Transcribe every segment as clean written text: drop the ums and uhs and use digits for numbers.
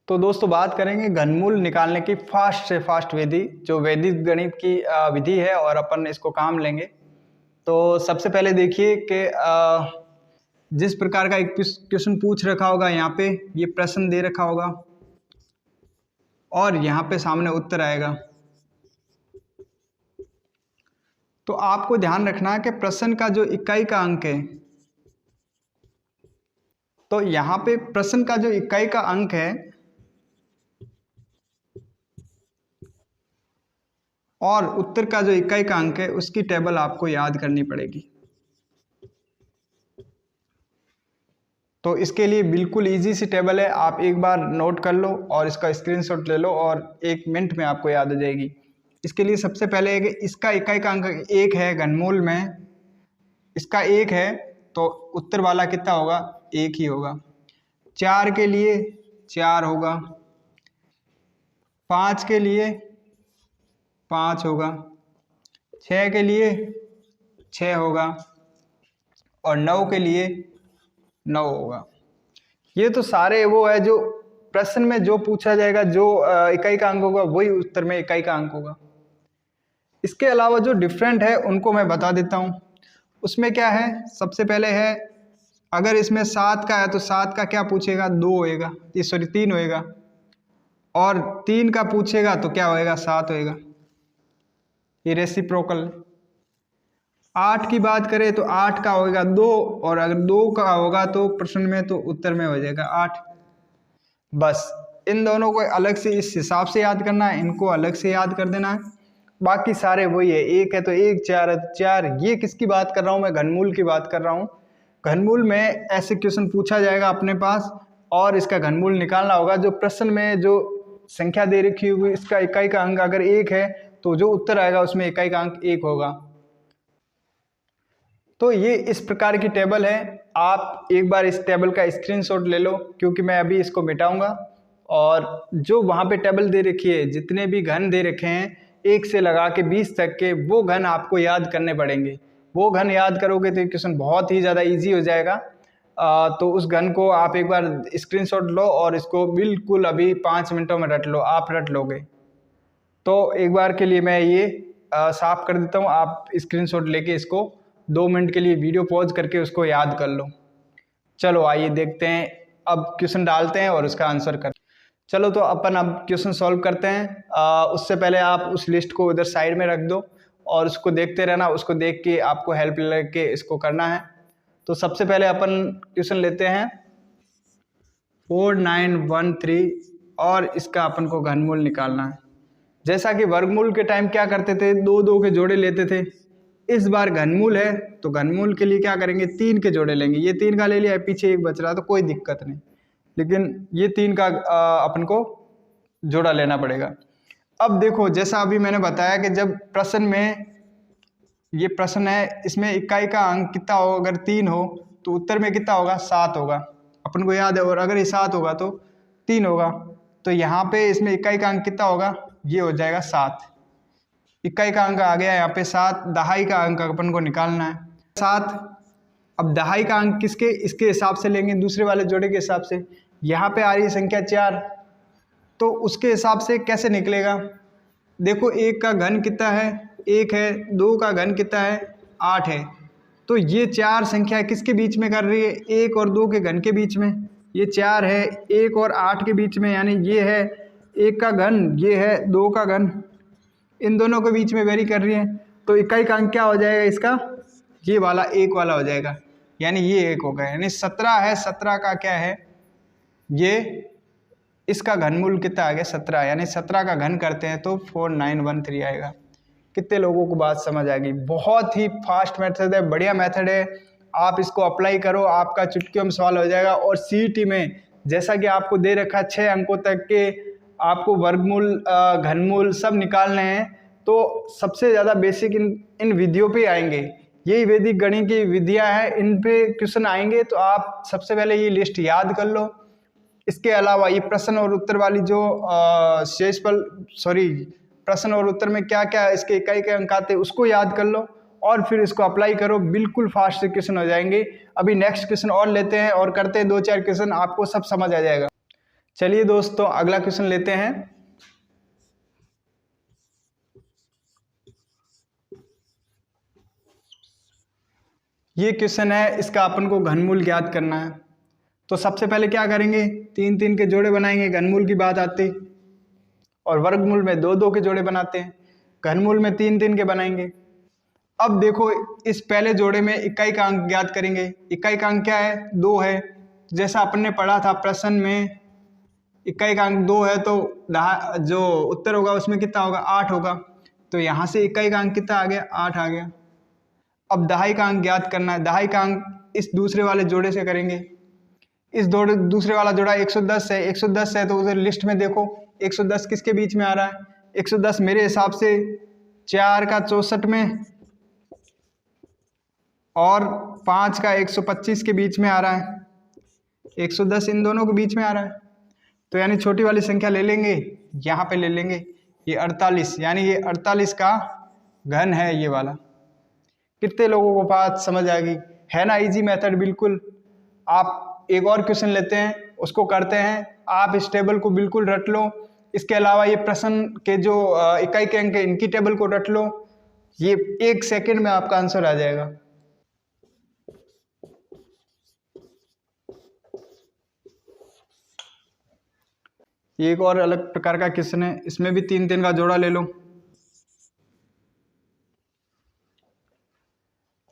तो दोस्तों बात करेंगे घनमूल निकालने की फास्ट से फास्ट विधि, जो वैदिक गणित की विधि है और अपन इसको काम लेंगे। तो सबसे पहले देखिए कि जिस प्रकार का एक क्वेश्चन पूछ रखा होगा, यहाँ पे ये प्रश्न दे रखा होगा और यहाँ पे सामने उत्तर आएगा। तो आपको ध्यान रखना है कि प्रश्न का जो इकाई का अंक है, तो यहाँ पे प्रश्न का जो इकाई का अंक है और उत्तर का जो इकाई का अंक है उसकी टेबल आपको याद करनी पड़ेगी। तो इसके लिए बिल्कुल इजी सी टेबल है, आप एक बार नोट कर लो और इसका स्क्रीनशॉट ले लो और 1 मिनट में आपको याद हो जाएगी। इसके लिए सबसे पहले है कि इसका इकाई का अंक 1 है, घनमूल में इसका 1 है तो उत्तर वाला कितना होगा, 1 ही होगा। 4 के लिए 4 होगा, 5 के लिए 5 होगा, 6 के लिए 6 होगा और 9 के लिए 9 होगा। ये तो सारे वो है जो प्रश्न में जो पूछा जाएगा, जो इकाई का अंक होगा वही उत्तर में इकाई का अंक होगा। इसके अलावा जो डिफरेंट है उनको मैं बता देता हूँ। उसमें क्या है, सबसे पहले है अगर इसमें 7 का है तो 7 का क्या पूछेगा, 2 होएगा, 3 होएगा, और 3 का पूछेगा तो क्या होएगा, 7 होएगा। ये रेसिप्रोकल। 8 की बात करें तो 8 का होगा 2, और अगर 2 का होगा तो प्रश्न में तो उत्तर में हो जाएगा 8। बस इन दोनों को अलग से इस हिसाब से याद करना है, इनको अलग से याद कर देना है। बाकी सारे वही है, 1 है तो 1, 4 है तो 4। ये किसकी बात कर रहा हूँ मैं, घनमूल की बात कर रहा हूँ। घनमूल में ऐसे क्वेश्चन पूछा जाएगा अपने पास और इसका घनमूल निकालना होगा। जो प्रश्न में जो संख्या दे रखी हुई इसका इकाई का अंक अगर 1 है तो जो उत्तर आएगा उसमें इकाई का अंक 1 होगा। तो ये इस प्रकार की टेबल है। आप एक बार इस टेबल का स्क्रीनशॉट ले लो, क्योंकि मैं अभी इसको मिटाऊंगा। और जो वहाँ पे टेबल दे रखी है, जितने भी घन दे रखे हैं 1 से लगा के 20 तक के, वो घन आपको याद करने पड़ेंगे। वो घन याद करोगे तो क्वेश्चन बहुत ही ज़्यादा ईजी हो जाएगा। तो उस घन को आप एक बार स्क्रीनशॉट लो और इसको बिल्कुल अभी 5 मिनटों में रट लो, आप रट लोगे। तो एक बार के लिए मैं ये साफ कर देता हूँ, आप स्क्रीनशॉट लेके इसको 2 मिनट के लिए वीडियो पॉज करके उसको याद कर लो। चलो आइए देखते हैं, अब क्वेश्चन डालते हैं और उसका आंसर करते हैं। चलो तो अपन अब क्वेश्चन सॉल्व करते हैं। उससे पहले आप उस लिस्ट को उधर साइड में रख दो और उसको देखते रहना, उसको देख के आपको हेल्प लेके इसको करना है। तो सबसे पहले अपन क्वेश्चन लेते हैं 4913 और इसका अपन को घनमूल निकालना है। जैसा कि वर्गमूल के टाइम क्या करते थे, 2 के जोड़े लेते थे। इस बार घनमूल है तो घनमूल के लिए क्या करेंगे, 3 के जोड़े लेंगे। ये 3 का ले लिया, पीछे 1 बच रहा तो कोई दिक्कत नहीं, लेकिन ये 3 का अपन को जोड़ा लेना पड़ेगा। अब देखो, जैसा अभी मैंने बताया कि जब प्रश्न में ये प्रश्न है, इसमें इकाई का अंक कितना हो, अगर 3 हो तो उत्तर में कितना होगा, 7 होगा, अपन को याद है। और अगर ये 7 होगा तो 3 होगा, तो यहाँ पे इसमें इकाई का अंक कितना होगा, ये हो जाएगा 7। इकाई का अंक आ गया यहाँ पे 7। दहाई का अंक अपन को निकालना है 7। अब दहाई का अंक किसके, इसके हिसाब से लेंगे, दूसरे वाले जोड़े के हिसाब से। यहाँ पे आ रही है संख्या 4, तो उसके हिसाब से कैसे निकलेगा। देखो 1 का घन कितना है, 1 है, 2 का घन कितना है, 8 है। तो ये 4 संख्या किसके बीच में कर रही है, 1 और 2 के घन के बीच में। ये 4 है 1 और 8 के बीच में, यानी ये है 1 का घन, ये है 2 का घन, इन दोनों के बीच में वेरी कर रही है। तो इकाई का अंक क्या हो जाएगा इसका, ये वाला 1 वाला हो जाएगा, यानी ये 1 होगा। यानी 17 है, 17 का क्या है, ये इसका घनमूल कितना आ गया, 17। यानी 17 का घन करते हैं तो 4913 आएगा। कितने लोगों को बात समझ आ गई। बहुत ही फास्ट मेथड है, बढ़िया मेथड है, आप इसको अप्लाई करो, आपका चुटकियों में सवाल हो जाएगा। और सीईटी में जैसा कि आपको दे रखा 6 अंकों तक के आपको वर्गमूल घनमूल सब निकालने हैं, तो सबसे ज़्यादा बेसिक इन विधियों पे आएंगे। यही वैदिक गणित की विधियां हैं, इन पे क्वेश्चन आएंगे। तो आप सबसे पहले ये लिस्ट याद कर लो। इसके अलावा ये प्रश्न और उत्तर वाली जो प्रश्न और उत्तर में क्या क्या इसके इकाई के अंक आते हैं उसको याद कर लो और फिर इसको अप्लाई करो, बिल्कुल फास्ट से क्वेश्चन हो जाएंगे। अभी नेक्स्ट क्वेश्चन और लेते हैं और करते हैं 2-4 क्वेश्चन, आपको सब समझ आ जाएगा। चलिए दोस्तों अगला क्वेश्चन लेते हैं। ये क्वेश्चन है, इसका अपन को घनमूल ज्ञात करना है। तो सबसे पहले क्या करेंगे, 3 3 के जोड़े बनाएंगे, घनमूल की बात आती, और वर्गमूल में 2 2 के जोड़े बनाते हैं, घनमूल में 3 3 के बनाएंगे। अब देखो इस पहले जोड़े में इकाई का अंक ज्ञात करेंगे। इकाई का अंक क्या है, 2 है। जैसा अपन ने पढ़ा था प्रश्न में, इकाई का अंक 2 है तो जो उत्तर होगा उसमें कितना होगा, 8 होगा। तो यहाँ से इकाई का अंक कितना आ गया, 8 आ गया। अब दहाई का अंक ज्ञात करना है। दहाई का अंक इस दूसरे वाले जोड़े से करेंगे। इस दूसरे वाला जोड़ा 110 है, 110 है तो उधर लिस्ट में देखो 110 किसके बीच में आ रहा है, 110 मेरे हिसाब से 4 का 64 में और 5 का 125 के बीच में आ रहा है। 110 इन दोनों के बीच में आ रहा है, तो यानी छोटी वाली संख्या ले लेंगे, यहाँ पे ले लेंगे ये 48, यानी ये 48 का घन है ये वाला। कितने लोगों को बात समझ आ गई है ना, इजी मेथड बिल्कुल। आप एक और क्वेश्चन लेते हैं, उसको करते हैं, आप इस टेबल को बिल्कुल रट लो। इसके अलावा ये प्रश्न के जो इकाई के अंक इनकी टेबल को रट लो, ये 1 सेकंड में आपका आंसर आ जाएगा। ये एक और अलग प्रकार का क्वेश्चन है, इसमें भी 3 3 का जोड़ा ले लो।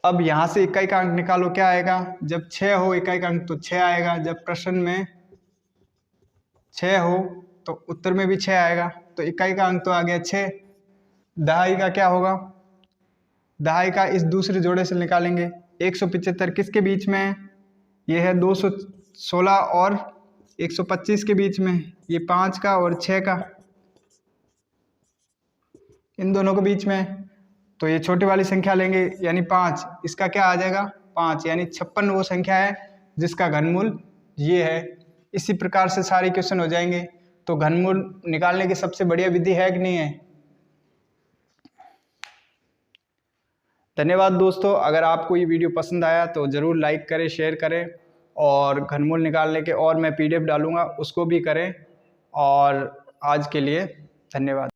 अब यहाँ से इकाई का अंक निकालो, क्या आएगा, जब 6 हो इकाई का अंक तो 6 आएगा। जब प्रश्न में 6 हो तो उत्तर में भी 6 आएगा, तो इकाई का अंक तो आ गया 6। दहाई का क्या होगा, दहाई का इस दूसरे जोड़े से निकालेंगे। 175 किसके बीच में है, ये है 216 और 125 के बीच में, ये 5 का और 6 का, इन दोनों के बीच में। तो ये छोटी वाली संख्या लेंगे यानी 5, इसका क्या आ जाएगा 5, यानी 56 वो संख्या है जिसका घनमूल ये है। इसी प्रकार से सारे क्वेश्चन हो जाएंगे। तो घनमूल निकालने की सबसे बढ़िया विधि है कि नहीं है। धन्यवाद दोस्तों, अगर आपको ये वीडियो पसंद आया तो ज़रूर लाइक करें, शेयर करें, और घनमूल निकालने के और मैं PDF डालूंगा उसको भी करें। और आज के लिए धन्यवाद।